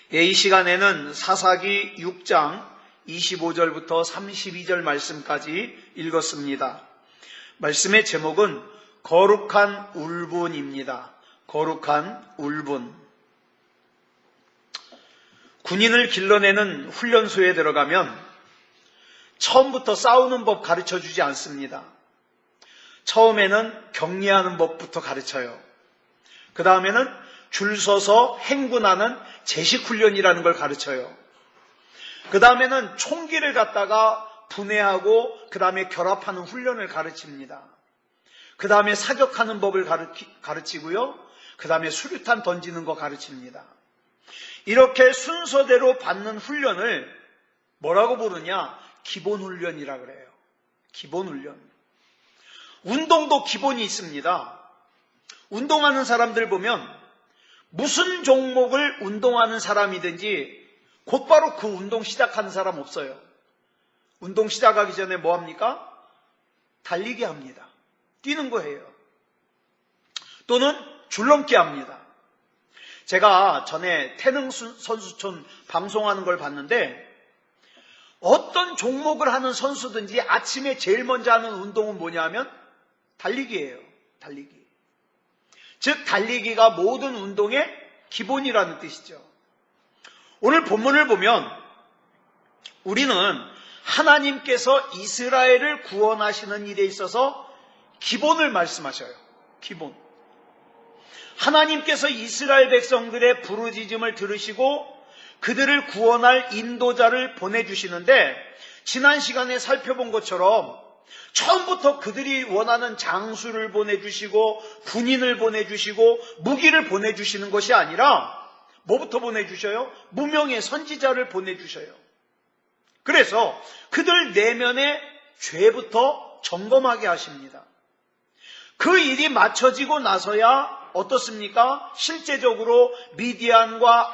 이 시간에는 사사기 6장 25절부터 32절 말씀까지 읽었습니다. 말씀의 제목은 거룩한 울분입니다. 거룩한 울분. 군인을 길러내는 훈련소에 들어가면 처음부터 싸우는 법 가르쳐주지 않습니다. 처음에는 격리하는 법부터 가르쳐요. 그 다음에는 줄 서서 행군하는 제식훈련이라는 걸 가르쳐요. 그 다음에는 총기를 갖다가 분해하고 그 다음에 결합하는 훈련을 가르칩니다. 그 다음에 사격하는 법을 가르치고요. 그 다음에 수류탄 던지는 거 가르칩니다. 이렇게 순서대로 받는 훈련을 뭐라고 부르냐? 기본훈련이라 그래요. 기본훈련. 운동도 기본이 있습니다. 운동하는 사람들 보면 무슨 종목을 운동하는 사람이든지 곧바로 그 운동 시작하는 사람 없어요. 운동 시작하기 전에 뭐 합니까? 달리기 합니다. 뛰는 거예요. 또는 줄넘기 합니다. 제가 전에 태능 선수촌 방송하는 걸 봤는데 어떤 종목을 하는 선수든지 아침에 제일 먼저 하는 운동은 뭐냐면 달리기예요. 달리기. 즉 달리기가 모든 운동의 기본이라는 뜻이죠. 오늘 본문을 보면 우리는 하나님께서 이스라엘을 구원하시는 일에 있어서 기본을 말씀하셔요. 기본. 하나님께서 이스라엘 백성들의 부르짖음을 들으시고 그들을 구원할 인도자를 보내주시는데 지난 시간에 살펴본 것처럼 처음부터 그들이 원하는 장수를 보내주시고 군인을 보내주시고 무기를 보내주시는 것이 아니라 뭐부터 보내주셔요? 무명의 선지자를 보내주셔요. 그래서 그들 내면의 죄부터 점검하게 하십니다. 그 일이 맞춰지고 나서야 어떻습니까? 실제적으로 미디안과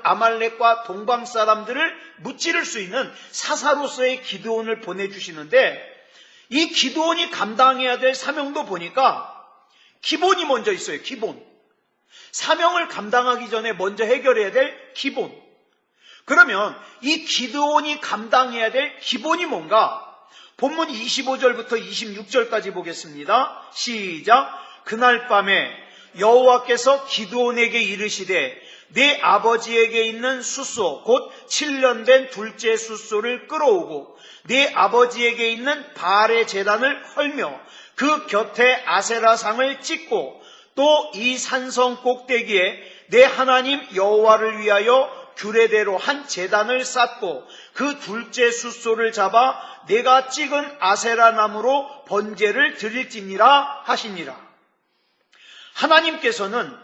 아말렉과 동방 사람들을 무찌를 수 있는 사사로서의 기드온을 보내주시는데 이 기드온이 감당해야 될 사명도 보니까 기본이 먼저 있어요. 기본. 사명을 감당하기 전에 먼저 해결해야 될 기본. 그러면 이 기드온이 감당해야 될 기본이 뭔가? 본문 25절부터 26절까지 보겠습니다. 시작. 그날 밤에 여호와께서 기드온에게 이르시되 내 아버지에게 있는 숫소 곧 7년 된 둘째 숫소를 끌어오고 내 아버지에게 있는 바알의 제단을 헐며 그 곁에 아세라상을 찍고 또 이 산성 꼭대기에 내 하나님 여호와를 위하여 규례대로 한 제단을 쌓고 그 둘째 숫소를 잡아 내가 찍은 아세라 나무로 번제를 드릴지니라 하시니라. 하나님께서는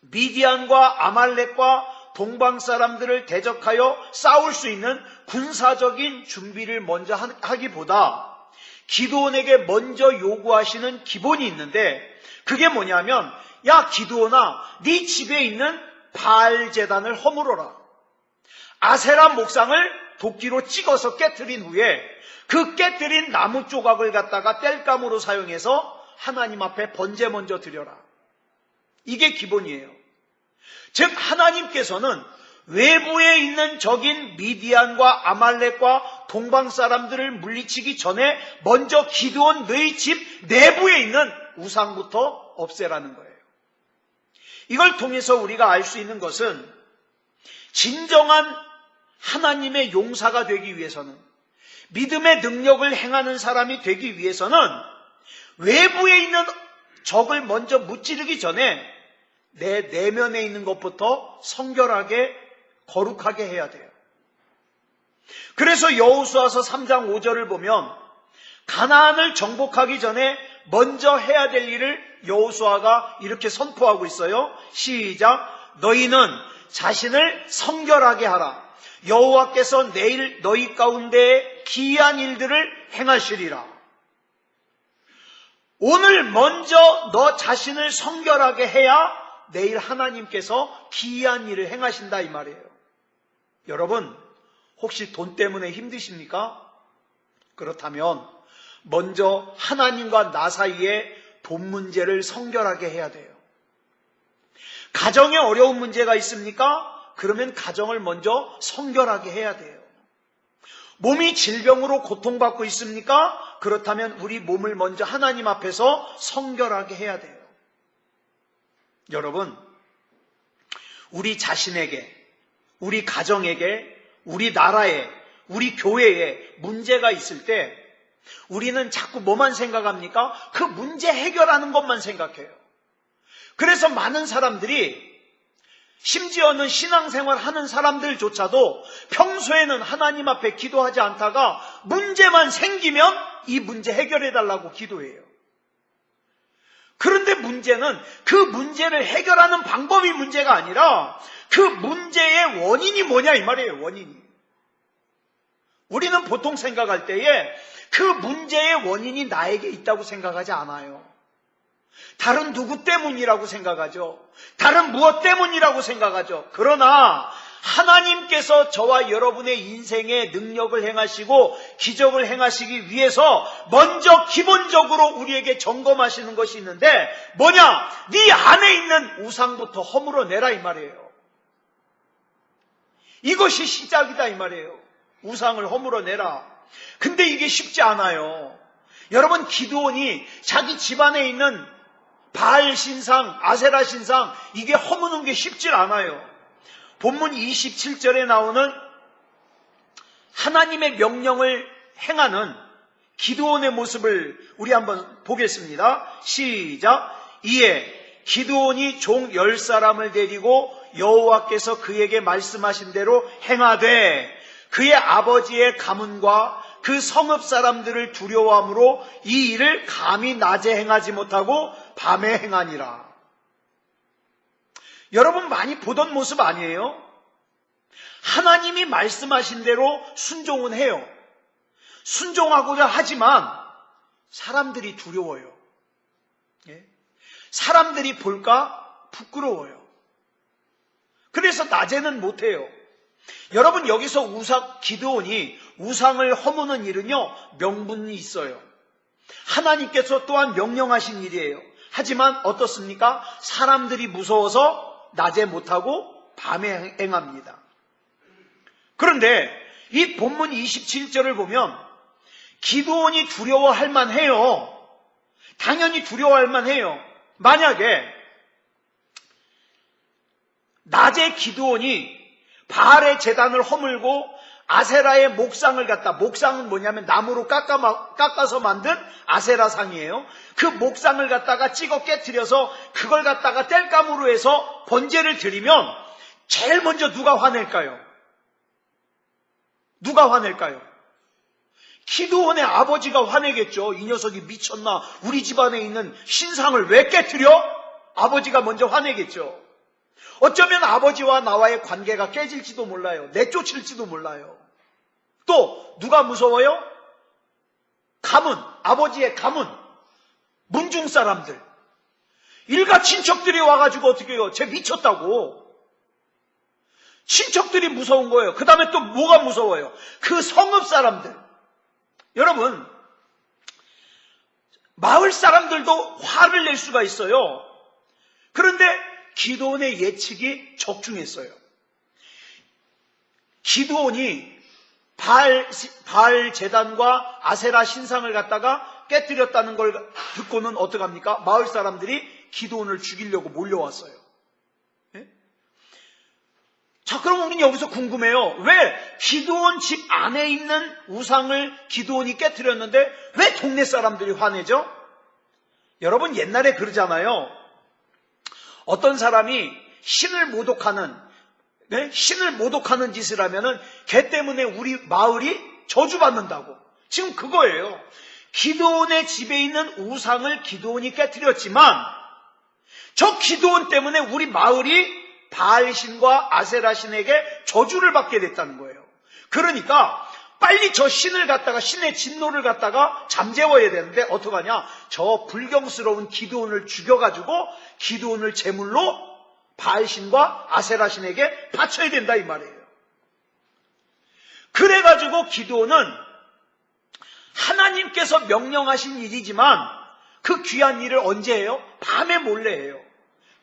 미디안과 아말렉과 동방 사람들을 대적하여 싸울 수 있는 군사적인 준비를 먼저 하기보다 기드온에게 먼저 요구하시는 기본이 있는데 그게 뭐냐면 야 기드온아 네 집에 있는 바알 제단을 허물어라. 아세라 목상을 도끼로 찍어서 깨트린 후에 그 깨트린 나무 조각을 갖다가 땔감으로 사용해서 하나님 앞에 번제 먼저 드려라. 이게 기본이에요. 즉 하나님께서는 외부에 있는 적인 미디안과 아말렉과 동방 사람들을 물리치기 전에 먼저 기드온 너희 집 내부에 있는 우상부터 없애라는 거예요. 이걸 통해서 우리가 알 수 있는 것은 진정한 하나님의 용사가 되기 위해서는 믿음의 능력을 행하는 사람이 되기 위해서는 외부에 있는 적을 먼저 무찌르기 전에 내 내면에 있는 것부터 성결하게 거룩하게 해야 돼요. 그래서 여호수아서 3장 5절을 보면 가나안을 정복하기 전에 먼저 해야 될 일을 여호수아가 이렇게 선포하고 있어요. 시작. 너희는 자신을 성결하게 하라. 여호와께서 내일 너희 가운데 기이한 일들을 행하시리라. 오늘 먼저 너 자신을 성결하게 해야 내일 하나님께서 기이한 일을 행하신다 이 말이에요. 여러분 혹시 돈 때문에 힘드십니까? 그렇다면 먼저 하나님과 나 사이에 돈 문제를 성결하게 해야 돼요. 가정에 어려운 문제가 있습니까? 그러면 가정을 먼저 성결하게 해야 돼요. 몸이 질병으로 고통받고 있습니까? 그렇다면 우리 몸을 먼저 하나님 앞에서 성결하게 해야 돼요. 여러분, 우리 자신에게, 우리 가정에게, 우리 나라에, 우리 교회에 문제가 있을 때 우리는 자꾸 뭐만 생각합니까? 그 문제 해결하는 것만 생각해요. 그래서 많은 사람들이, 심지어는 신앙생활 하는 사람들조차도 평소에는 하나님 앞에 기도하지 않다가 문제만 생기면 이 문제 해결해달라고 기도해요. 그런데 문제는 그 문제를 해결하는 방법이 문제가 아니라 그 문제의 원인이 뭐냐 이 말이에요. 원인이. 우리는 보통 생각할 때에 그 문제의 원인이 나에게 있다고 생각하지 않아요. 다른 누구 때문이라고 생각하죠. 다른 무엇 때문이라고 생각하죠. 그러나 하나님께서 저와 여러분의 인생에 능력을 행하시고 기적을 행하시기 위해서 먼저 기본적으로 우리에게 점검하시는 것이 있는데 뭐냐? 네 안에 있는 우상부터 허물어내라 이 말이에요. 이것이 시작이다 이 말이에요. 우상을 허물어내라. 근데 이게 쉽지 않아요. 여러분, 기드온이 자기 집안에 있는 바알 신상, 아세라 신상, 이게 허무는 게 쉽질 않아요. 본문 27절에 나오는 하나님의 명령을 행하는 기드온의 모습을 우리 한번 보겠습니다. 시작. 이에 기드온이 종 10사람을 데리고 여호와께서 그에게 말씀하신 대로 행하되 그의 아버지의 가문과 그 성읍 사람들을 두려워함으로 이 일을 감히 낮에 행하지 못하고 밤에 행하니라. 여러분 많이 보던 모습 아니에요? 하나님이 말씀하신 대로 순종은 해요. 순종하고자 하지만 사람들이 두려워요. 사람들이 볼까 부끄러워요. 그래서 낮에는 못해요. 여러분, 여기서 기드온이 우상을 허무는 일은요, 명분이 있어요. 하나님께서 또한 명령하신 일이에요. 하지만 어떻습니까? 사람들이 무서워서 낮에 못하고 밤에 행합니다. 그런데 이 본문 27절을 보면 기드온이 두려워할 만해요. 당연히 두려워할 만해요. 만약에 낮에 기드온이 바알의 제단을 허물고 아세라의 목상을 갖다, 목상은 뭐냐면 나무로 깎아서 만든 아세라상이에요. 그 목상을 갖다가 찍어 깨트려서 그걸 갖다가 땔감으로 해서 번제를 드리면 제일 먼저 누가 화낼까요? 누가 화낼까요? 기드온의 아버지가 화내겠죠. 이 녀석이 미쳤나? 우리 집안에 있는 신상을 왜 깨트려? 아버지가 먼저 화내겠죠. 어쩌면 아버지와 나와의 관계가 깨질지도 몰라요. 내쫓을지도 몰라요. 또 누가 무서워요? 가문, 아버지의 가문, 문중 사람들. 일가 친척들이 와가지고 어떻게 해요? 쟤 미쳤다고. 친척들이 무서운 거예요. 그 다음에 또 뭐가 무서워요? 그 성읍 사람들. 여러분, 마을 사람들도 화를 낼 수가 있어요. 그런데 기드온의 예측이 적중했어요. 기드온이 바알 제단과 아세라 신상을 갖다가 깨뜨렸다는 걸 듣고는 어떡합니까? 마을 사람들이 기드온을 죽이려고 몰려왔어요. 네? 자, 그럼 우리는 여기서 궁금해요. 왜 기드온 집 안에 있는 우상을 기드온이 깨뜨렸는데 왜 동네 사람들이 화내죠? 여러분, 옛날에 그러잖아요. 어떤 사람이 신을 모독하는, 네? 신을 모독하는 짓을 하면은 걔 때문에 우리 마을이 저주받는다고. 지금 그거예요. 기드온의 집에 있는 우상을 기드온이 깨뜨렸지만 저 기드온 때문에 우리 마을이 바알신과 아세라신에게 저주를 받게 됐다는 거예요. 그러니까 빨리 저 신을 갖다가, 신의 진노를 갖다가 잠재워야 되는데 어떡하냐? 저 불경스러운 기드온을 죽여가지고 기드온을 제물로 바알신과 아세라신에게 바쳐야 된다 이 말이에요. 그래가지고 기드온은 하나님께서 명령하신 일이지만 그 귀한 일을 언제 해요? 밤에 몰래 해요.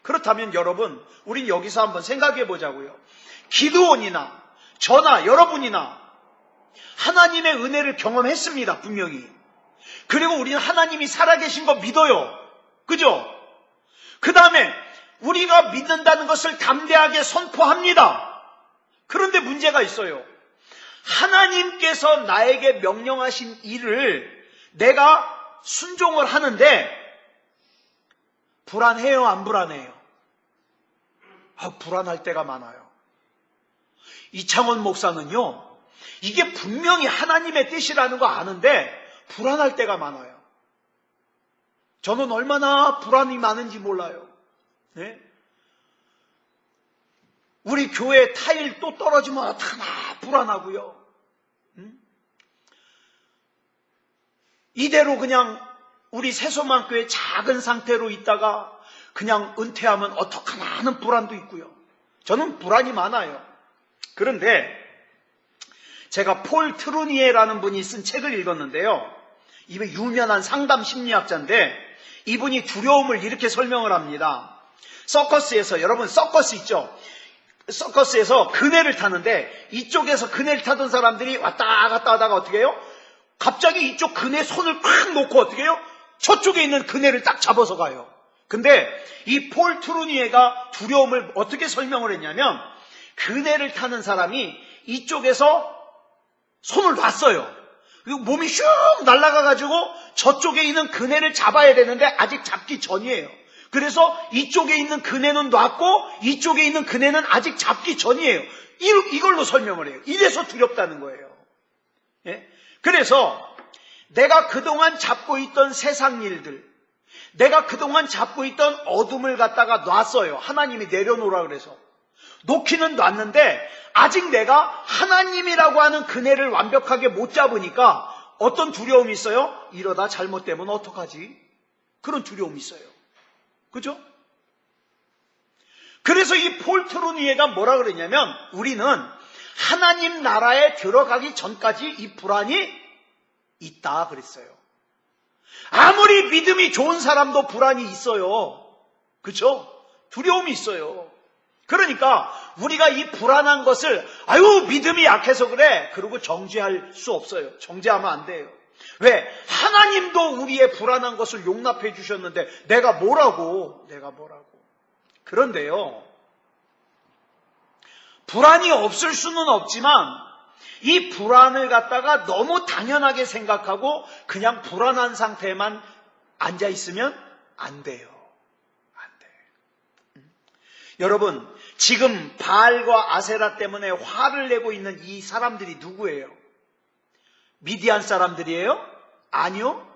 그렇다면 여러분, 우린 여기서 한번 생각해 보자고요. 기드온이나 저나 여러분이나 하나님의 은혜를 경험했습니다, 분명히. 그리고 우리는 하나님이 살아계신 거 믿어요. 그죠? 그 다음에 우리가 믿는다는 것을 담대하게 선포합니다. 그런데 문제가 있어요. 하나님께서 나에게 명령하신 일을 내가 순종을 하는데 불안해요, 안 불안해요? 불안할 때가 많아요. 이창원 목사는요, 이게 분명히 하나님의 뜻이라는 거 아는데 불안할 때가 많아요. 저는 얼마나 불안이 많은지 몰라요. 네? 우리 교회 타일 또 떨어지면 어떡하나 불안하고요. 이대로 그냥 우리 새소망교회 작은 상태로 있다가 그냥 은퇴하면 어떡하나 하는 불안도 있고요. 저는 불안이 많아요. 그런데 제가 폴 트루니에라는 분이 쓴 책을 읽었는데요. 이분 유명한 상담 심리학자인데 이분이 두려움을 이렇게 설명을 합니다. 서커스에서, 여러분 서커스 있죠? 서커스에서 그네를 타는데 이쪽에서 그네를 타던 사람들이 왔다 갔다 하다가 어떻게 해요? 갑자기 이쪽 그네 손을 팍 놓고 어떻게 해요? 저쪽에 있는 그네를 딱 잡아서 가요. 근데 이 폴 트루니에가 두려움을 어떻게 설명을 했냐면 그네를 타는 사람이 이쪽에서 손을 놨어요. 그리고 몸이 슉 날아가가지고 저쪽에 있는 그네를 잡아야 되는데 아직 잡기 전이에요. 그래서 이쪽에 있는 그네는 놨고 이쪽에 있는 그네는 아직 잡기 전이에요. 이걸로 설명을 해요. 이래서 두렵다는 거예요. 예? 그래서 내가 그동안 잡고 있던 세상 일들, 내가 그동안 잡고 있던 어둠을 갖다가 놨어요. 하나님이 내려놓으라 그래서. 놓기는 놨는데 아직 내가 하나님이라고 하는 그네를 완벽하게 못 잡으니까 어떤 두려움이 있어요? 이러다 잘못되면 어떡하지? 그런 두려움이 있어요. 그죠? 그래서 이 폴 트루니에가 뭐라 그러냐면 우리는 하나님 나라에 들어가기 전까지 이 불안이 있다 그랬어요. 아무리 믿음이 좋은 사람도 불안이 있어요. 그렇죠? 두려움이 있어요. 그러니까 우리가 이 불안한 것을 믿음이 약해서 그래 그러고 정죄할 수 없어요. 정죄하면 안 돼요. 왜? 하나님도 우리의 불안한 것을 용납해 주셨는데 내가 뭐라고. 그런데요, 불안이 없을 수는 없지만 이 불안을 갖다가 너무 당연하게 생각하고 그냥 불안한 상태에만 앉아 있으면 안 돼요. 안 돼. 여러분, 지금 바알과 아세라 때문에 화를 내고 있는 이 사람들이 누구예요? 미디안 사람들이에요? 아니요.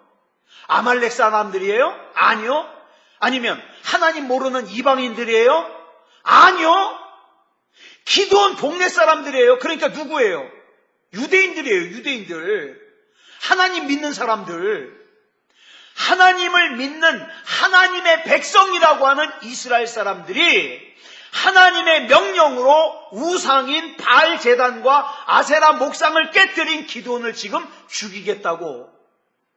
아말렉 사람들이에요? 아니요. 아니면 하나님 모르는 이방인들이에요? 아니요. 기드온 동네 사람들이에요. 그러니까 누구예요? 유대인들이에요. 유대인들. 하나님 믿는 사람들. 하나님을 믿는 하나님의 백성이라고 하는 이스라엘 사람들이 하나님의 명령으로 우상인 바알 제단과 아세라 목상을 깨뜨린 기드온을 지금 죽이겠다고.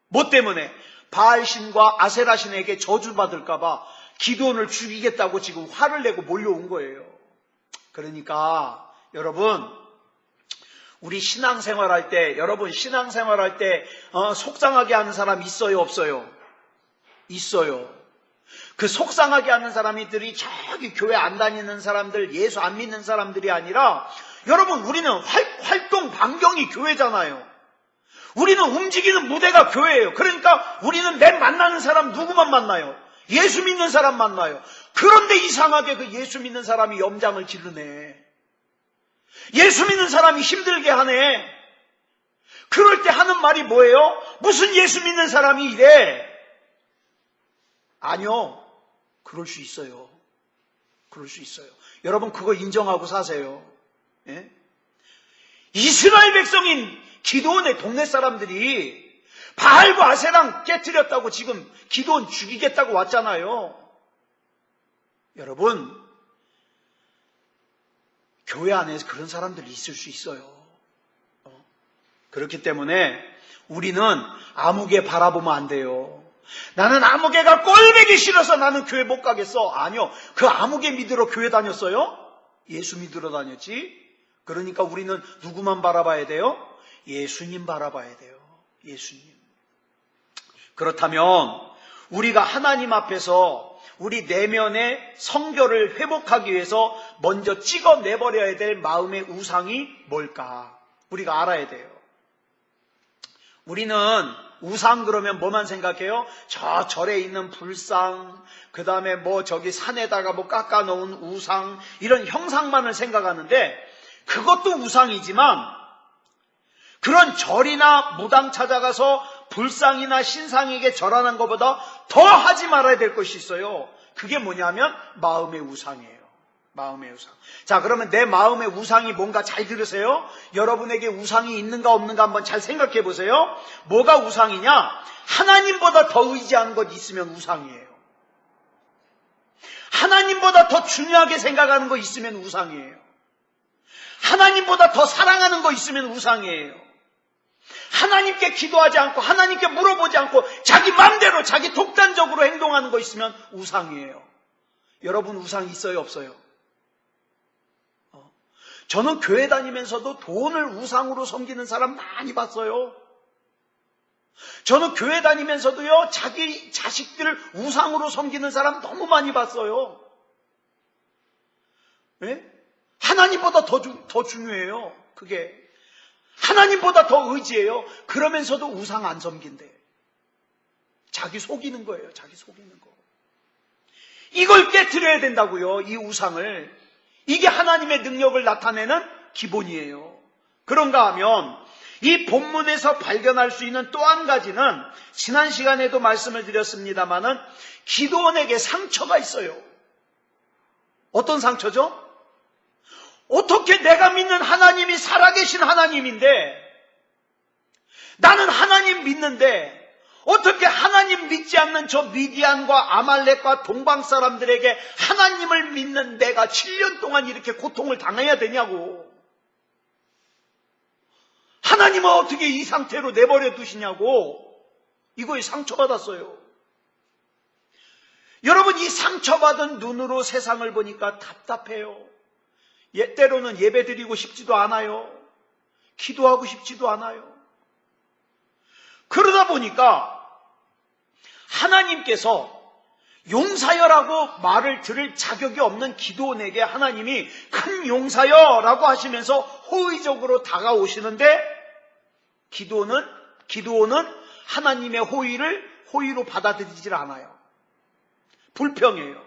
뭐 때문에? 바알 신과 아세라 신에게 저주받을까 봐 기드온을 죽이겠다고 지금 화를 내고 몰려온 거예요. 그러니까 여러분, 우리 신앙생활할 때, 여러분 신앙생활할 때 속상하게 하는 사람 있어요, 없어요? 있어요. 그 속상하게 하는 사람들이 저기 교회 안 다니는 사람들, 예수 안 믿는 사람들이 아니라 여러분, 우리는 활동 반경이 교회잖아요. 우리는 움직이는 무대가 교회예요. 그러니까 우리는 내 만나는 사람 누구만 만나요? 예수 믿는 사람 만나요. 그런데 이상하게 그 예수 믿는 사람이 염장을 지르네. 예수 믿는 사람이 힘들게 하네. 그럴 때 하는 말이 뭐예요? 무슨 예수 믿는 사람이 이래? 아니요. 그럴 수 있어요. 그럴 수 있어요. 여러분 그거 인정하고 사세요. 예? 이스라엘 백성인 기드온의 동네 사람들이 바알과 아세랑 깨뜨렸다고 지금 기드온 죽이겠다고 왔잖아요. 여러분, 교회 안에서 그런 사람들이 있을 수 있어요. 그렇기 때문에 우리는 아무개 바라보면 안 돼요. 나는 아무개가 꼴보기 싫어서 나는 교회 못 가겠어. 아니요. 그 아무개 믿으러 교회 다녔어요? 예수 믿으러 다녔지. 그러니까 우리는 누구만 바라봐야 돼요? 예수님 바라봐야 돼요. 예수님. 그렇다면 우리가 하나님 앞에서 우리 내면의 성결을 회복하기 위해서 먼저 찍어내버려야 될 마음의 우상이 뭘까? 우리가 알아야 돼요. 우리는 우상 그러면 뭐만 생각해요? 저 절에 있는 불상, 그 다음에 저기 산에다가 깎아놓은 우상, 이런 형상만을 생각하는데 그것도 우상이지만 그런 절이나 무당 찾아가서 불상이나 신상에게 절하는 것보다 더 하지 말아야 될 것이 있어요. 그게 뭐냐면 마음의 우상이에요. 마음의 우상. 자, 그러면 내 마음의 우상이 뭔가 잘 들으세요. 여러분에게 우상이 있는가 없는가 한번 잘 생각해 보세요. 뭐가 우상이냐? 하나님보다 더 의지하는 것 있으면 우상이에요. 하나님보다 더 중요하게 생각하는 거 있으면 우상이에요. 하나님보다 더 사랑하는 거 있으면 우상이에요. 하나님께 기도하지 않고 하나님께 물어보지 않고 자기 마음대로 자기 독단적으로 행동하는 거 있으면 우상이에요. 여러분 우상 있어요 없어요? 저는 교회 다니면서도 돈을 우상으로 섬기는 사람 많이 봤어요. 저는 교회 다니면서도요 자기 자식들을 우상으로 섬기는 사람 너무 많이 봤어요. 네? 하나님보다 더 중요해요. 그게 하나님보다 더 의지해요. 그러면서도 우상 안 섬긴대. 자기 속이는 거예요. 자기 속이는 거. 이걸 깨트려야 된다고요. 이 우상을. 이게 하나님의 능력을 나타내는 기본이에요. 그런가 하면 이 본문에서 발견할 수 있는 또 한 가지는 지난 시간에도 말씀을 드렸습니다마는 기드온에게 상처가 있어요. 어떤 상처죠? 어떻게 내가 믿는 하나님이 살아계신 하나님인데 나는 하나님 믿는데 어떻게 하나님 믿지 않는 저 미디안과 아말렉과 동방 사람들에게 하나님을 믿는 내가 7년 동안 이렇게 고통을 당해야 되냐고. 하나님은 어떻게 이 상태로 내버려 두시냐고. 이거에 상처받았어요. 여러분 이 상처받은 눈으로 세상을 보니까 답답해요. 때로는 예배드리고 싶지도 않아요. 기도하고 싶지도 않아요. 그러다 보니까 하나님께서 용사여라고 말을 들을 자격이 없는 기드온에게 하나님이 큰 용사여라고 하시면서 호의적으로 다가오시는데 기드온은 하나님의 호의로 받아들이질 않아요. 불평해요.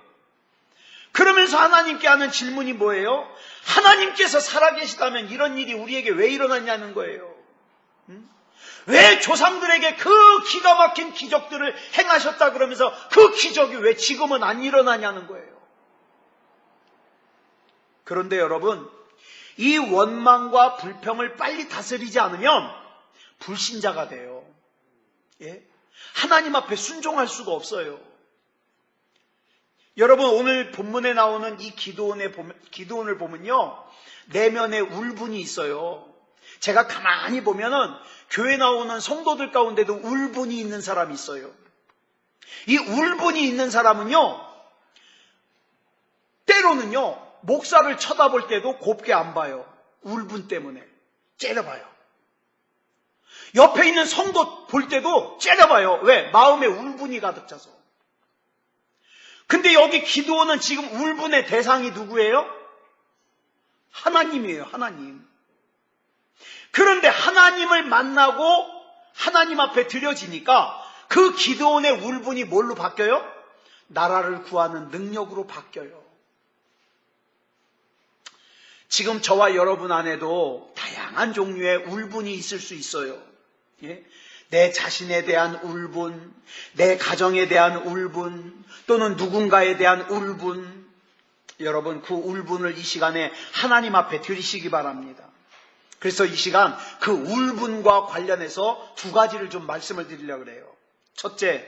그러면서 하나님께 하는 질문이 뭐예요? 하나님께서 살아계시다면 이런 일이 우리에게 왜 일어났냐는 거예요. 왜 조상들에게 그 기가 막힌 기적들을 행하셨다 그러면서 그 기적이 왜 지금은 안 일어나냐는 거예요. 그런데 여러분, 이 원망과 불평을 빨리 다스리지 않으면 불신자가 돼요. 예? 하나님 앞에 순종할 수가 없어요. 여러분 오늘 본문에 나오는 이 기드온을 보면요. 내면에 울분이 있어요. 제가 가만히 보면은 교회 나오는 성도들 가운데도 울분이 있는 사람이 있어요. 이 울분이 있는 사람은요. 때로는요. 목사를 쳐다볼 때도 곱게 안 봐요. 울분 때문에. 째려봐요. 옆에 있는 성도 볼 때도 째려봐요. 왜? 마음에 울분이 가득 차서. 근데 여기 기드온은 지금 울분의 대상이 누구예요? 하나님이에요. 하나님. 그런데 하나님을 만나고 하나님 앞에 드려지니까 그 기드온의 울분이 뭘로 바뀌어요? 나라를 구하는 능력으로 바뀌어요. 지금 저와 여러분 안에도 다양한 종류의 울분이 있을 수 있어요. 예? 내 자신에 대한 울분, 내 가정에 대한 울분, 또는 누군가에 대한 울분. 여러분 그 울분을 이 시간에 하나님 앞에 드리시기 바랍니다. 그래서 이 시간 그 울분과 관련해서 두 가지를 좀 말씀을 드리려고 그래요. 첫째,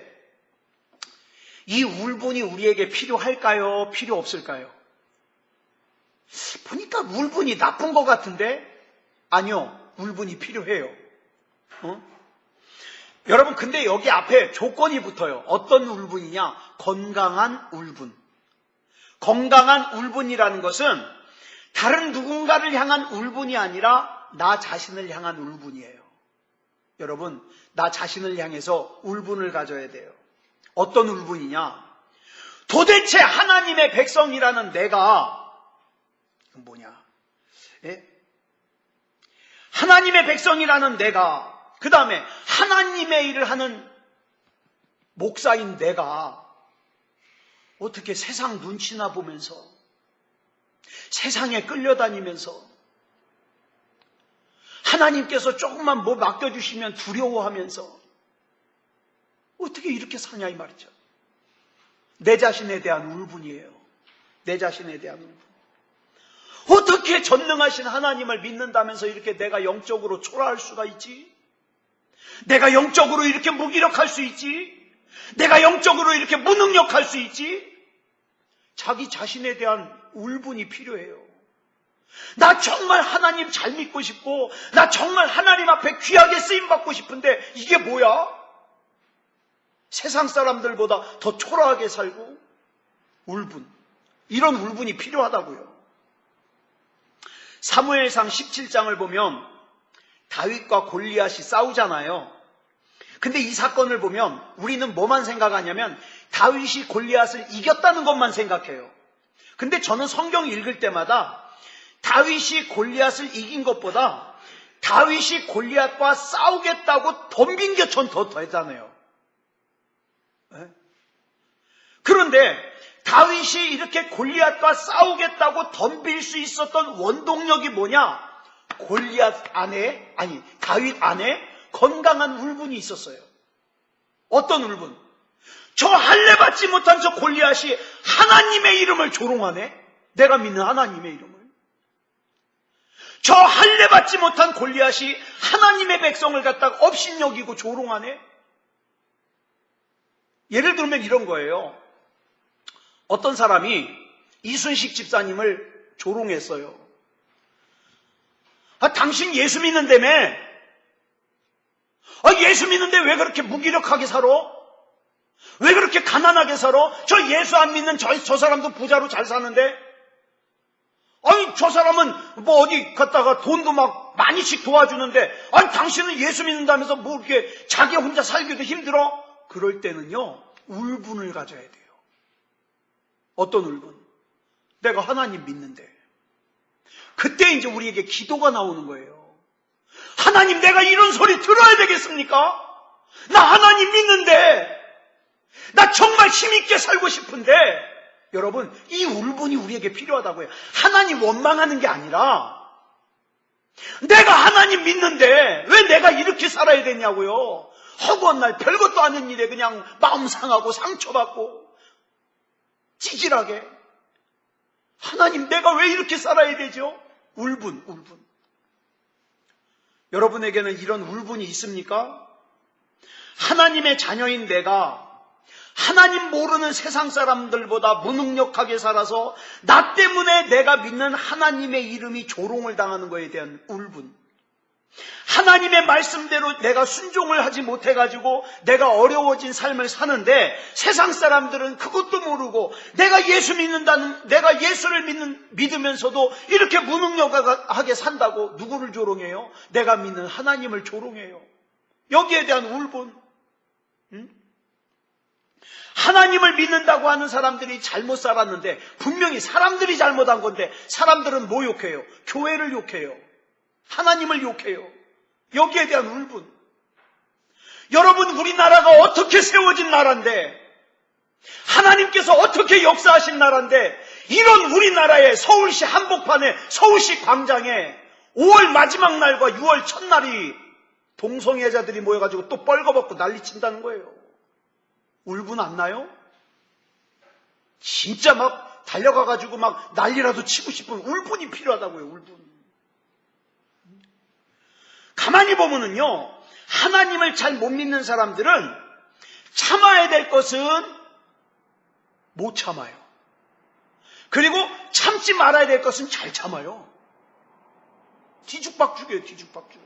이 울분이 우리에게 필요할까요? 필요 없을까요? 보니까 울분이 나쁜 것 같은데? 아니요, 울분이 필요해요. 여러분, 근데 여기 앞에 조건이 붙어요. 어떤 울분이냐? 건강한 울분. 건강한 울분이라는 것은 다른 누군가를 향한 울분이 아니라 나 자신을 향한 울분이에요. 여러분, 나 자신을 향해서 울분을 가져야 돼요. 어떤 울분이냐? 도대체 하나님의 백성이라는 내가, 이건 뭐냐? 예? 하나님의 백성이라는 내가, 그 다음에 하나님의 일을 하는 목사인 내가 어떻게 세상 눈치나 보면서 세상에 끌려다니면서 하나님께서 조금만 뭐 맡겨주시면 두려워하면서 어떻게 이렇게 사냐 이 말이죠. 내 자신에 대한 울분이에요. 내 자신에 대한 울분. 어떻게 전능하신 하나님을 믿는다면서 이렇게 내가 영적으로 초라할 수가 있지? 내가 영적으로 이렇게 무기력할 수 있지? 내가 영적으로 이렇게 무능력할 수 있지? 자기 자신에 대한 울분이 필요해요. 나 정말 하나님 잘 믿고 싶고 나 정말 하나님 앞에 귀하게 쓰임받고 싶은데 이게 뭐야? 세상 사람들보다 더 초라하게 살고 울분. 이런 울분이 필요하다고요. 사무엘상 17장을 보면 다윗과 골리앗이 싸우잖아요. 근데 이 사건을 보면 우리는 뭐만 생각하냐면 다윗이 골리앗을 이겼다는 것만 생각해요. 근데 저는 성경 읽을 때마다 다윗이 골리앗을 이긴 것보다 다윗이 골리앗과 싸우겠다고 덤빈 게 전 더 대단해요. 그런데 다윗이 이렇게 골리앗과 싸우겠다고 덤빌 수 있었던 원동력이 뭐냐? 다윗 안에 건강한 울분이 있었어요. 어떤 울분? 저 할례 받지 못한 저 골리앗이 하나님의 이름을 조롱하네? 내가 믿는 하나님의 이름을. 저 할례 받지 못한 골리앗이 하나님의 백성을 갖다가 업신여기고 조롱하네? 예를 들면 이런 거예요. 어떤 사람이 이순식 집사님을 조롱했어요. 당신 예수 믿는다며? 예수 믿는데 왜 그렇게 무기력하게 살아? 왜 그렇게 가난하게 살아? 저 예수 안 믿는 저 사람도 부자로 잘 사는데? 저 사람은 뭐 어디 갔다가 돈도 막 많이씩 도와주는데, 당신은 예수 믿는다면서 뭐 이렇게 자기 혼자 살기도 힘들어? 그럴 때는요, 울분을 가져야 돼요. 어떤 울분? 내가 하나님 믿는데. 그때 이제 우리에게 기도가 나오는 거예요. 하나님, 내가 이런 소리 들어야 되겠습니까? 나 하나님 믿는데, 나 정말 힘있게 살고 싶은데, 여러분, 이 울분이 우리에게 필요하다고요. 하나님 원망하는 게 아니라, 내가 하나님 믿는데, 왜 내가 이렇게 살아야 되냐고요. 허구한 날 별것도 아닌 일에 그냥 마음 상하고 상처받고, 찌질하게. 하나님, 내가 왜 이렇게 살아야 되죠? 울분. 여러분에게는 이런 울분이 있습니까? 하나님의 자녀인 내가 하나님 모르는 세상 사람들보다 무능력하게 살아서 나 때문에 내가 믿는 하나님의 이름이 조롱을 당하는 것에 대한 울분. 하나님의 말씀대로 내가 순종을 하지 못해가지고 내가 어려워진 삶을 사는데 세상 사람들은 그것도 모르고 내가 예수를 믿으면서도 이렇게 무능력하게 산다고 누구를 조롱해요? 내가 믿는 하나님을 조롱해요. 여기에 대한 울분. 하나님을 믿는다고 하는 사람들이 잘못 살았는데 분명히 사람들이 잘못한 건데 사람들은 뭐 욕해요? 교회를 욕해요. 하나님을 욕해요. 여기에 대한 울분. 여러분, 우리나라가 어떻게 세워진 나라인데, 하나님께서 어떻게 역사하신 나라인데, 이런 우리나라의 서울시 한복판에, 서울시 광장에 5월 마지막 날과 6월 첫날이 동성애자들이 모여가지고 또 뻘거벗고 난리 친다는 거예요. 울분 안 나요? 진짜 막 달려가가지고 막 난리라도 치고 싶은 울분이 필요하다고요. 울분. 가만히 보면은요, 하나님을 잘 못 믿는 사람들은 참아야 될 것은 못 참아요. 그리고 참지 말아야 될 것은 잘 참아요. 뒤죽박죽이에요, 뒤죽박죽.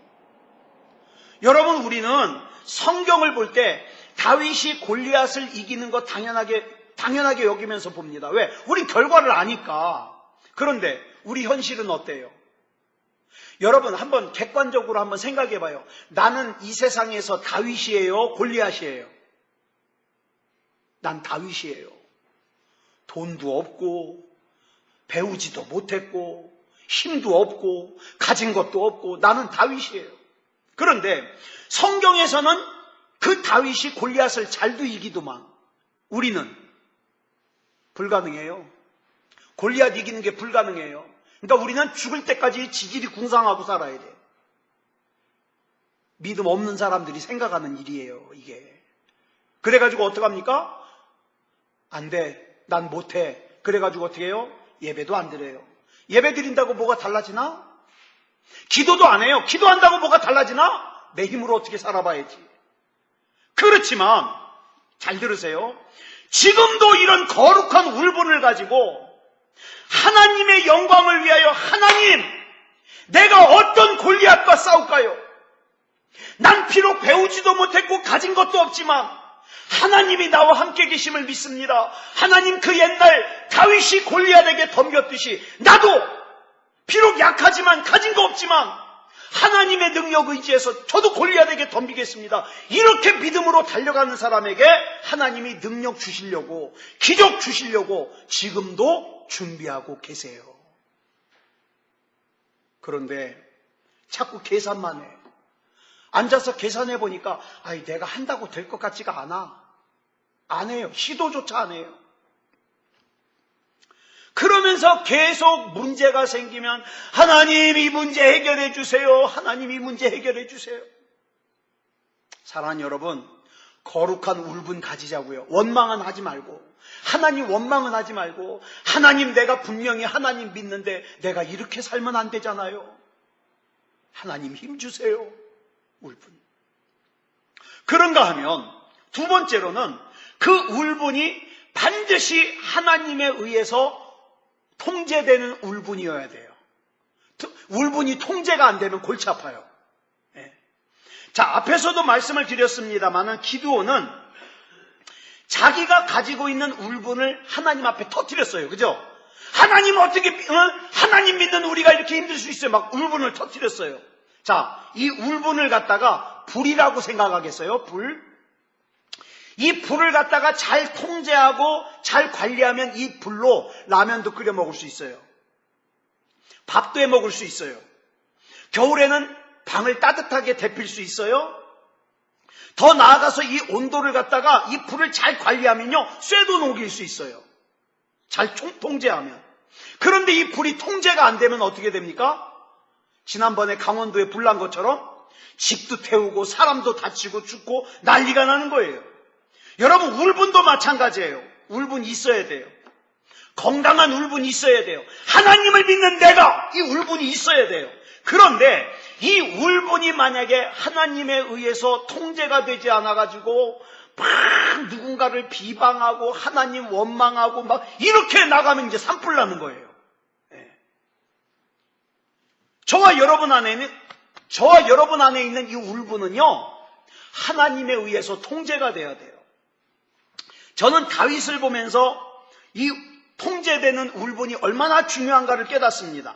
여러분, 우리는 성경을 볼 때 다윗이 골리앗을 이기는 거 당연하게 여기면서 봅니다. 왜? 우린 결과를 아니까. 그런데 우리 현실은 어때요? 여러분 한번 객관적으로 한번 생각해 봐요. 나는 이 세상에서 다윗이에요? 골리앗이에요? 난 다윗이에요. 돈도 없고 배우지도 못했고 힘도 없고 가진 것도 없고 나는 다윗이에요. 그런데 성경에서는 그 다윗이 골리앗을 잘도 이기더만 우리는 불가능해요. 골리앗 이기는 게 불가능해요. 그러니까 우리는 죽을 때까지 지질이 궁상하고 살아야 돼. 믿음 없는 사람들이 생각하는 일이에요, 이게. 그래가지고 어떡합니까? 안 돼. 난 못해. 그래가지고 어떻게 해요? 예배도 안 드려요. 예배 드린다고 뭐가 달라지나? 기도도 안 해요. 기도한다고 뭐가 달라지나? 내 힘으로 어떻게 살아봐야지. 그렇지만 잘 들으세요. 지금도 이런 거룩한 울분을 가지고 하나님의 영광을 위하여 하나님, 내가 어떤 골리앗과 싸울까요? 난 비록 배우지도 못했고 가진 것도 없지만 하나님이 나와 함께 계심을 믿습니다. 하나님 그 옛날 다윗이 골리앗에게 덤볐듯이 나도 비록 약하지만 가진 거 없지만 하나님의 능력 의지해서 저도 골리앗에게 덤비겠습니다. 이렇게 믿음으로 달려가는 사람에게 하나님이 능력 주시려고, 기적 주시려고 지금도 준비하고 계세요. 그런데 자꾸 계산만 해. 앉아서 계산해 보니까 내가 한다고 될 것 같지가 않아. 안 해요. 시도조차 안 해요. 그러면서 계속 문제가 생기면 하나님 이 문제 해결해 주세요. 하나님 이 문제 해결해 주세요. 사랑하는 여러분, 거룩한 울분 가지자고요. 원망은 하지 말고, 하나님 원망은 하지 말고, 하나님 내가 분명히 하나님 믿는데 내가 이렇게 살면 안 되잖아요. 하나님 힘 주세요. 울분. 그런가 하면 두 번째로는 그 울분이 반드시 하나님에 의해서 통제되는 울분이어야 돼요. 울분이 통제가 안 되면 골치 아파요. 자, 앞에서도 말씀을 드렸습니다만은 기드온은 자기가 가지고 있는 울분을 하나님 앞에 터뜨렸어요. 그죠? 하나님 어떻게, 하나님 믿는 우리가 이렇게 힘들 수 있어요. 막 울분을 터뜨렸어요. 자, 이 울분을 갖다가 불이라고 생각하겠어요? 불. 이 불을 갖다가 잘 통제하고 잘 관리하면 이 불로 라면도 끓여 먹을 수 있어요. 밥도 해 먹을 수 있어요. 겨울에는 방을 따뜻하게 데필 수 있어요. 더 나아가서 이 온도를 갖다가 이 불을 잘 관리하면요, 쇠도 녹일 수 있어요. 잘 통제하면. 그런데 이 불이 통제가 안 되면 어떻게 됩니까? 지난번에 강원도에 불 난 것처럼 집도 태우고 사람도 다치고 죽고 난리가 나는 거예요. 여러분, 울분도 마찬가지예요. 울분이 있어야 돼요. 건강한 울분이 있어야 돼요. 하나님을 믿는 내가 이 울분이 있어야 돼요. 그런데 이 울분이 만약에 하나님에 의해서 통제가 되지 않아가지고 막 누군가를 비방하고 하나님 원망하고 막 이렇게 나가면 이제 산불 나는 거예요. 저와 여러분 안에 있는 이 울분은요, 하나님에 의해서 통제가 돼야 돼요. 저는 다윗을 보면서 이 통제되는 울분이 얼마나 중요한가를 깨닫습니다.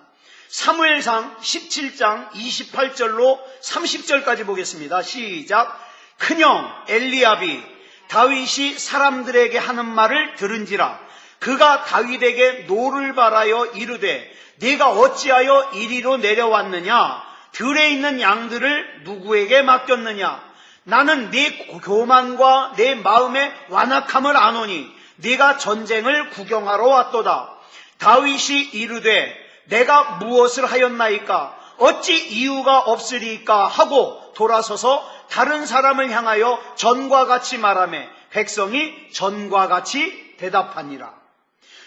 사무엘상 17장 28절로 30절까지 보겠습니다. 시작. 큰형 엘리압이 다윗이 사람들에게 하는 말을 들은지라 그가 다윗에게 노를 바라여 이르되 네가 어찌하여 이리로 내려왔느냐? 들에 있는 양들을 누구에게 맡겼느냐? 나는 네 교만과 내 마음의 완악함을 아노니 네가 전쟁을 구경하러 왔도다. 다윗이 이르되 내가 무엇을 하였나이까? 어찌 이유가 없으리까? 하고 돌아서서 다른 사람을 향하여 전과 같이 말하매 백성이 전과 같이 대답하니라.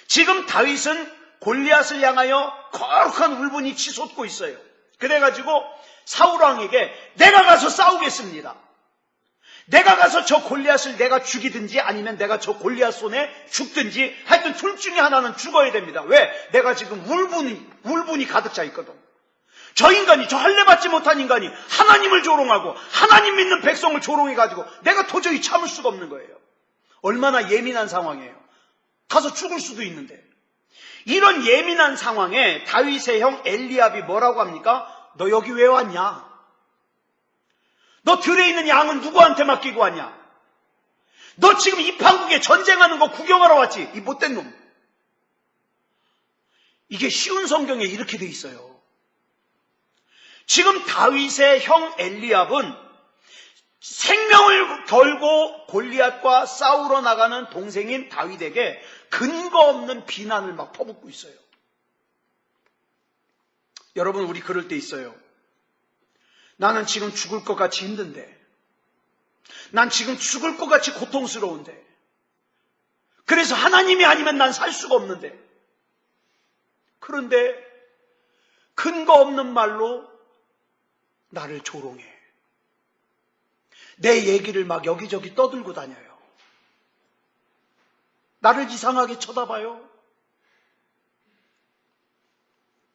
지금 다윗은 골리앗을 향하여 거룩한 울분이 치솟고 있어요. 그래가지고 사울왕에게 내가 가서 싸우겠습니다. 내가 가서 저 골리앗을 내가 죽이든지 아니면 내가 저 골리앗 손에 죽든지 하여튼 둘 중에 하나는 죽어야 됩니다. 왜? 내가 지금 울분이 가득 차 있거든. 저 인간이, 저 할례받지 못한 인간이 하나님을 조롱하고 하나님 믿는 백성을 조롱해가지고 내가 도저히 참을 수가 없는 거예요. 얼마나 예민한 상황이에요. 가서 죽을 수도 있는데. 이런 예민한 상황에 다윗의 형 엘리압이 뭐라고 합니까? 너 여기 왜 왔냐? 너 들에 있는 양은 누구한테 맡기고 왔냐? 너 지금 이 판국에 전쟁하는 거 구경하러 왔지? 이 못된 놈. 이게 쉬운 성경에 이렇게 돼 있어요. 지금 다윗의 형 엘리압은 생명을 걸고 골리앗과 싸우러 나가는 동생인 다윗에게 근거 없는 비난을 막 퍼붓고 있어요. 여러분, 우리 그럴 때 있어요. 나는 지금 죽을 것 같이 힘든데, 난 지금 죽을 것 같이 고통스러운데, 그래서 하나님이 아니면 난 살 수가 없는데, 그런데 근거 없는 말로 나를 조롱해. 내 얘기를 막 여기저기 떠들고 다녀요. 나를 이상하게 쳐다봐요.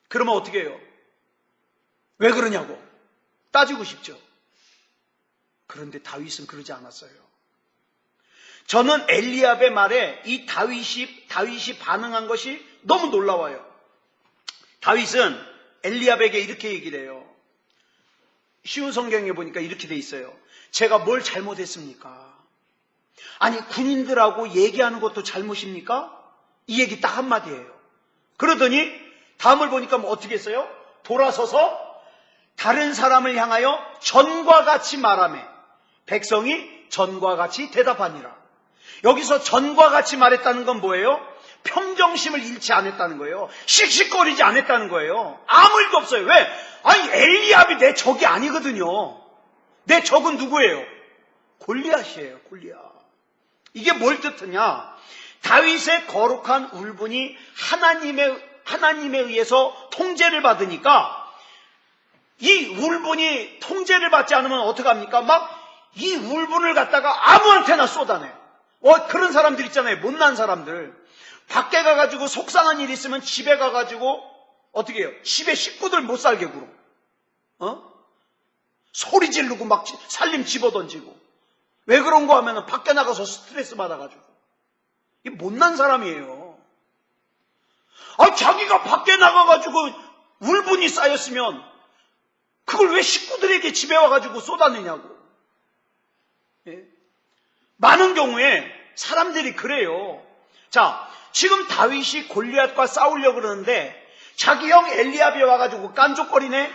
그러면 어떻게 해요? 왜 그러냐고 따지고 싶죠. 그런데 다윗은 그러지 않았어요. 저는 엘리압의 말에 이 다윗이 반응한 것이 너무 놀라워요. 다윗은 엘리압에게 이렇게 얘기를 해요. 쉬운 성경에 보니까 이렇게 돼 있어요. 제가 뭘 잘못했습니까? 아니, 군인들하고 얘기하는 것도 잘못입니까? 이 얘기 딱 한마디예요. 그러더니 다음을 보니까 뭐 어떻게 했어요? 돌아서서 다른 사람을 향하여 전과 같이 말하며 백성이 전과 같이 대답하니라. 여기서 전과 같이 말했다는 건 뭐예요? 평정심을 잃지 않았다는 거예요. 씩씩거리지 않았다는 거예요. 아무 일도 없어요. 왜? 아니, 엘리압이 내 적이 아니거든요. 내 적은 누구예요? 골리앗이에요. 골리앗. 이게 뭘 뜻하냐? 다윗의 거룩한 울분이 하나님에 의해서 통제를 받으니까 이 울분이 통제를 받지 않으면 어떡합니까? 막 이 울분을 갖다가 아무한테나 쏟아내. 그런 사람들 있잖아요. 못난 사람들. 밖에 가가지고 속상한 일 있으면 집에 가가지고 어떻게 해요? 집에 식구들 못 살게 굴어. 소리 지르고 막 살림 집어던지고. 왜 그런 거 하면은 밖에 나가서 스트레스 받아가지고. 이게 못난 사람이에요. 자기가 밖에 나가가지고 울분이 쌓였으면 그걸 왜 식구들에게 집에 와가지고 쏟아내냐고. 예? 많은 경우에 사람들이 그래요. 자, 지금 다윗이 골리앗과 싸우려고 그러는데 자기 형 엘리압이 와가지고 깐족거리네.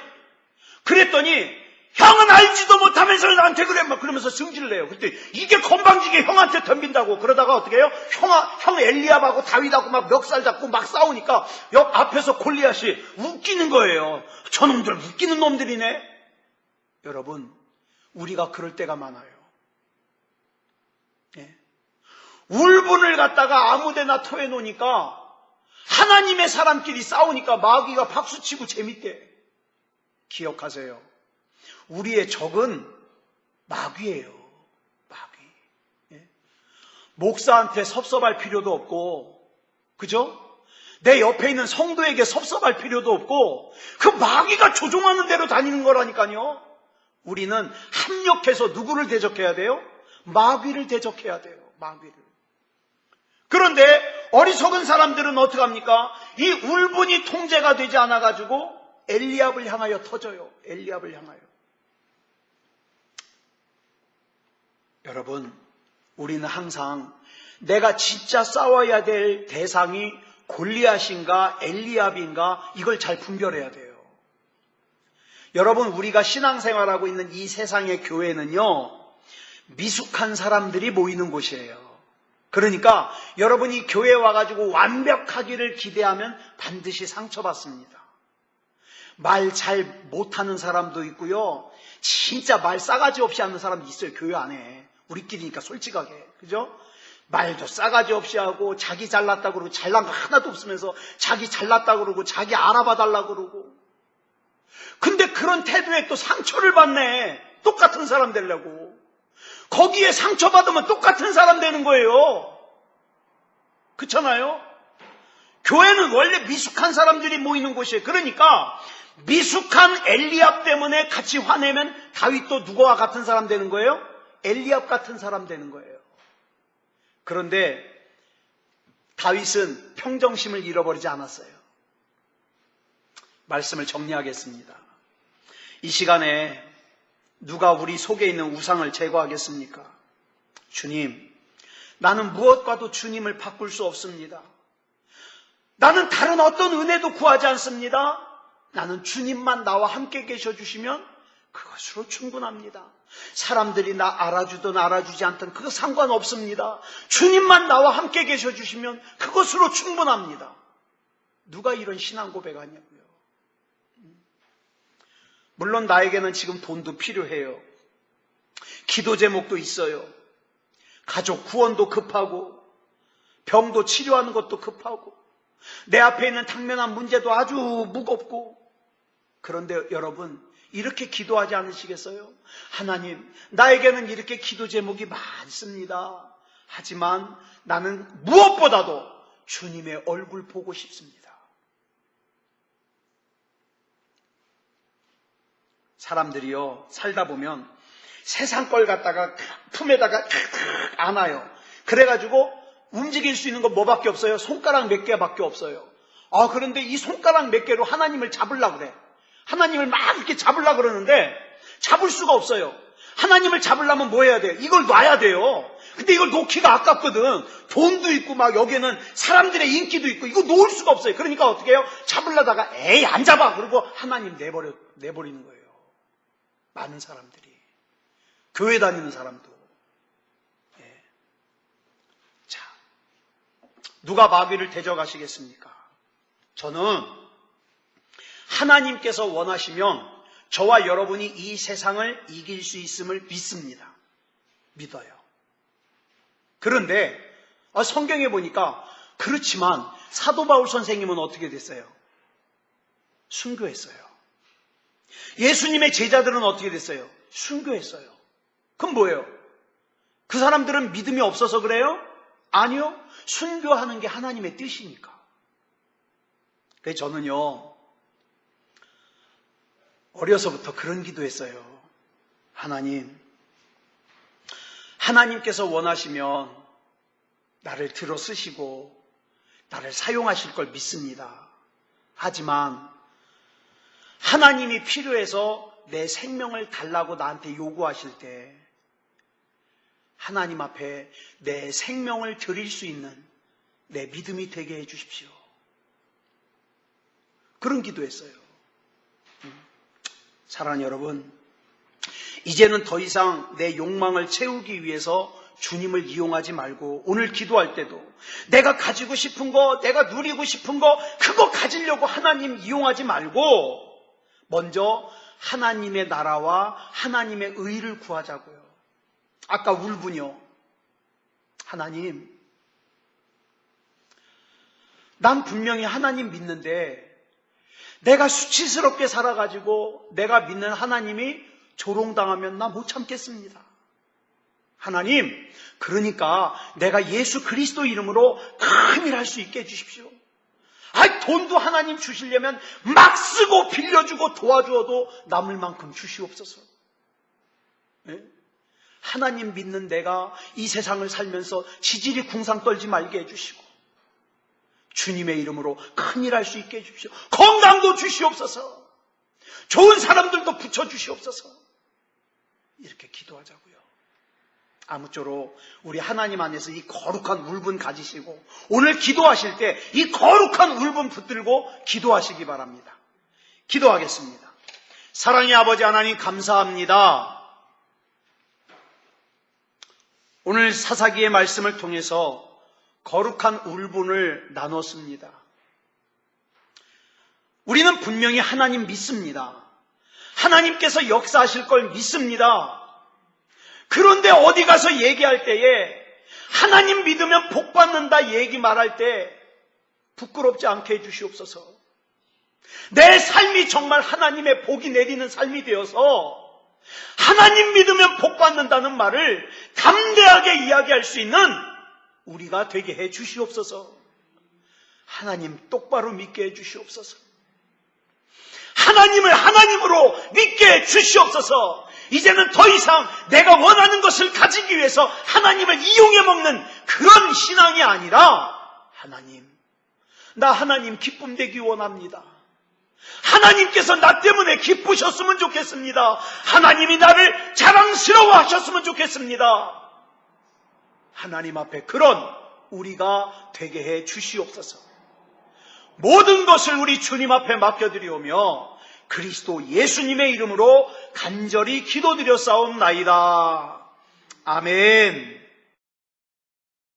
그랬더니 형은 알지도 못하면서 나한테 그래 막 그러면서 승질을 내요. 그때 이게 건방지게 형한테 덤빈다고. 그러다가 어떻게 해요? 형 엘리압하고 다윗하고 막 멱살 잡고 막 싸우니까 옆 앞에서 골리앗이 웃기는 거예요. 저놈들 웃기는 놈들이네. 여러분, 우리가 그럴 때가 많아요. 예. 울분을 갖다가 아무데나 토해놓으니까 하나님의 사람끼리 싸우니까 마귀가 박수치고 재밌대. 기억하세요. 우리의 적은 마귀예요. 마귀. 예? 목사한테 섭섭할 필요도 없고, 그죠? 내 옆에 있는 성도에게 섭섭할 필요도 없고, 그 마귀가 조종하는 대로 다니는 거라니까요. 우리는 합력해서 누구를 대적해야 돼요? 마귀를 대적해야 돼요. 마귀를. 그런데 어리석은 사람들은 어떡합니까? 이 울분이 통제가 되지 않아가지고 엘리압을 향하여 터져요. 엘리압을 향하여. 여러분, 우리는 항상 내가 진짜 싸워야 될 대상이 골리앗인가 엘리압인가 이걸 잘 분별해야 돼요. 여러분, 우리가 신앙생활하고 있는 이 세상의 교회는요, 미숙한 사람들이 모이는 곳이에요. 그러니까 여러분이 교회에 와가지고 완벽하기를 기대하면 반드시 상처받습니다. 말 잘 못하는 사람도 있고요, 진짜 말 싸가지 없이 하는 사람도 있어요. 교회 안에. 우리끼리니까 솔직하게. 그죠? 말도 싸가지 없이 하고 자기 잘났다 그러고 잘난 거 하나도 없으면서 자기 잘났다 그러고 자기 알아봐 달라 그러고. 근데 그런 태도에 또 상처를 받네. 똑같은 사람 되려고. 거기에 상처받으면 똑같은 사람 되는 거예요. 그렇잖아요? 교회는 원래 미숙한 사람들이 모이는 곳이에요. 그러니까 미숙한 엘리압 때문에 같이 화내면 다윗도 누구와 같은 사람 되는 거예요? 엘리압 같은 사람 되는 거예요. 그런데 다윗은 평정심을 잃어버리지 않았어요. 말씀을 정리하겠습니다. 이 시간에 누가 우리 속에 있는 우상을 제거하겠습니까? 주님, 나는 무엇과도 주님을 바꿀 수 없습니다. 나는 다른 어떤 은혜도 구하지 않습니다. 나는 주님만 나와 함께 계셔 주시면 그것으로 충분합니다. 사람들이 나 알아주든 알아주지 않든 그거 상관없습니다. 주님만 나와 함께 계셔 주시면 그것으로 충분합니다. 누가 이런 신앙 고백하냐고요. 물론 나에게는 지금 돈도 필요해요. 기도 제목도 있어요. 가족 구원도 급하고 병도 치료하는 것도 급하고 내 앞에 있는 당면한 문제도 아주 무겁고. 그런데 여러분, 이렇게 기도하지 않으시겠어요? 하나님, 나에게는 이렇게 기도 제목이 많습니다. 하지만 나는 무엇보다도 주님의 얼굴 보고 싶습니다. 사람들이요, 살다 보면 세상 걸 갖다가 품에다가 안아요. 그래가지고 움직일 수 있는 건 뭐밖에 없어요? 손가락 몇 개밖에 없어요. 그런데 이 손가락 몇 개로 하나님을 잡으려고 그래. 하나님을 막 이렇게 잡으려고 그러는데 잡을 수가 없어요. 하나님을 잡으려면 뭐 해야 돼요? 이걸 놔야 돼요. 근데 이걸 놓기가 아깝거든. 돈도 있고 막 여기는 사람들의 인기도 있고 이거 놓을 수가 없어요. 그러니까 어떻게 해요? 잡으려다가 에이 안 잡아. 그러고 하나님 내버리는 거예요. 많은 사람들이. 교회 다니는 사람도. 예. 자, 누가 마귀를 대적하시겠습니까? 저는 하나님께서 원하시면 저와 여러분이 이 세상을 이길 수 있음을 믿습니다. 믿어요. 그런데 성경에 보니까 그렇지만 사도 바울 선생님은 어떻게 됐어요? 순교했어요. 예수님의 제자들은 어떻게 됐어요? 순교했어요. 그럼 뭐예요? 그 사람들은 믿음이 없어서 그래요? 아니요. 순교하는 게 하나님의 뜻이니까. 그래서 저는요, 어려서부터 그런 기도했어요. 하나님께서 원하시면 나를 들어 쓰시고 나를 사용하실 걸 믿습니다. 하지만 하나님이 필요해서 내 생명을 달라고 나한테 요구하실 때 하나님 앞에 내 생명을 드릴 수 있는 내 믿음이 되게 해 주십시오. 그런 기도했어요. 사랑하는 여러분, 이제는 더 이상 내 욕망을 채우기 위해서 주님을 이용하지 말고 오늘 기도할 때도 내가 가지고 싶은 거, 내가 누리고 싶은 거, 그거 가지려고 하나님 이용하지 말고 먼저 하나님의 나라와 하나님의 의를 구하자고요. 아까 울분이요. 하나님, 난 분명히 하나님 믿는데 내가 수치스럽게 살아가지고 내가 믿는 하나님이 조롱당하면 나 못 참겠습니다. 하나님, 그러니까 내가 예수 그리스도 이름으로 큰일 할 수 있게 해주십시오. 돈도 하나님 주시려면 막 쓰고 빌려주고 도와주어도 남을 만큼 주시옵소서. 네? 하나님 믿는 내가 이 세상을 살면서 지질이 궁상 떨지 말게 해주시고 주님의 이름으로 큰일 할 수 있게 해주십시오. 건강도 주시옵소서. 좋은 사람들도 붙여주시옵소서. 이렇게 기도하자고요. 아무쪼록 우리 하나님 안에서 이 거룩한 울분 가지시고 오늘 기도하실 때 이 거룩한 울분 붙들고 기도하시기 바랍니다. 기도하겠습니다. 사랑의 아버지 하나님 감사합니다. 오늘 사사기의 말씀을 통해서 거룩한 울분을 나눴습니다. 우리는 분명히 하나님 믿습니다. 하나님께서 역사하실 걸 믿습니다. 그런데 어디 가서 얘기할 때에 하나님 믿으면 복 받는다 얘기 말할 때 부끄럽지 않게 해주시옵소서. 내 삶이 정말 하나님의 복이 내리는 삶이 되어서 하나님 믿으면 복 받는다는 말을 담대하게 이야기할 수 있는 우리가 되게 해 주시옵소서. 하나님 똑바로 믿게 해 주시옵소서. 하나님을 하나님으로 믿게 주시옵소서. 이제는 더 이상 내가 원하는 것을 가지기 위해서 하나님을 이용해 먹는 그런 신앙이 아니라, 하나님, 나 하나님 기쁨 되기 원합니다. 하나님께서 나 때문에 기쁘셨으면 좋겠습니다. 하나님이 나를 자랑스러워 하셨으면 좋겠습니다. 하나님 앞에 그런 우리가 되게 해 주시옵소서. 모든 것을 우리 주님 앞에 맡겨드리오며 그리스도 예수님의 이름으로 간절히 기도드려 싸움나이다. 아멘.